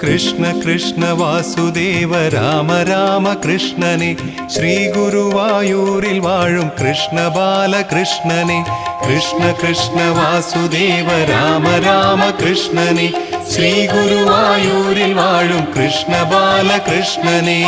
कृष्ण कृष्ण वासुदेव राम राम कृष्णने श्री गुरुवायूरिल वाழும் कृष्ण बालकृष्णने कृष्ण कृष्ण वासुदेव राम राम कृष्णने श्री गुरुवायूरिल वाழும் कृष्ण बालकृष्णने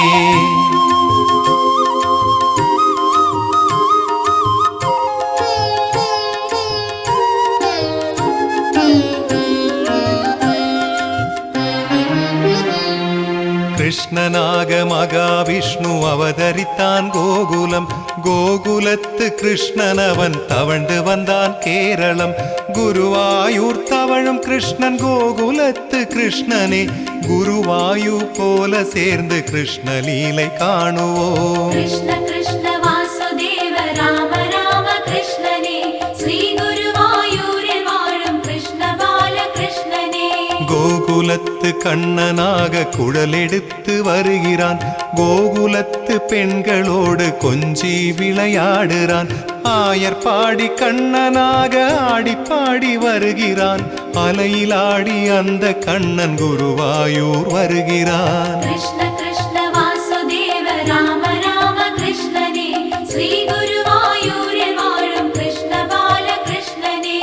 कृष्णनाग महाविष्णु अवतरित्तान गोकुलम गोकुलत्तु कृष्णनवन तवंडु वंदान केरलम गुरुवायूर तवழும் कृष्णन गोकुलत्तु कृष्णने गुरुवायु पोल சேர்ந்து कृष्ण लीலை காணுவோம் कृष्ण कृष्ण वासुदेव राम राम कृष्णने श्री गुरुवायूरिल வாழும் कृष्ण बालकृष्णने கோகுலத்து கண்ணனாக குழலெடுத்து வருகிறான் கோகுலத்து பெண்களோடு கொஞ்சி விளையாடுறான் ஆயர் பாடி கண்ணனாக ஆடி பாடி வருகிறான் அலையில் ஆடி அந்த கண்ணன் குருவாயூர் வருகிறான் कृष्ण कृष्ण वासुदेव राम राम कृष्णने श्री गुरुवायूरिल வாழும் कृष्ण बालकृष्णने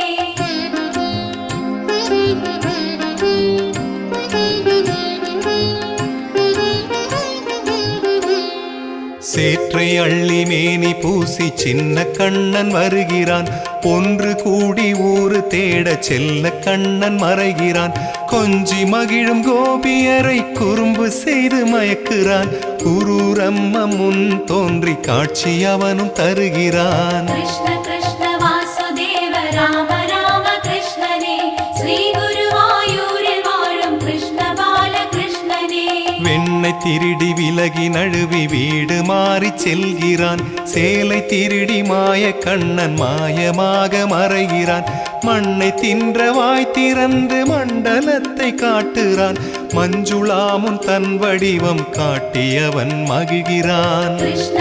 சேற்றை அள்ளி மேனி பூசி சின்ன கண்ணன் வருகிறான் ஒன்று கூடி ஊரு தேட செல்ல கண்ணன் மறைகிறான் கொஞ்சி மகிழும் கோபியரை குறும்பு செய்து மயக்குறான் குரூரம்ம முன் தோன்றி காட்சி அவனும் தருகிறான் कृष्ण कृष्ण वासुदेव राम राम कृष्णने श्री गुरुवायूरिल வாழும் कृष्ण बालकृष्णने வெண்ணை திருடி விலகி நழுவி வீடு மாறி செல்கிறான் சேலை திருடி மாய கண்ணன் மாயமாக மறைகிறான் மண்ணை தின்ற வாய் திறந்து மண்டலத்தை காட்டுறான் மஞ்சுளாமுன் தன் வடிவம் காட்டியவன் மகிழ்கிறான் कृष्ण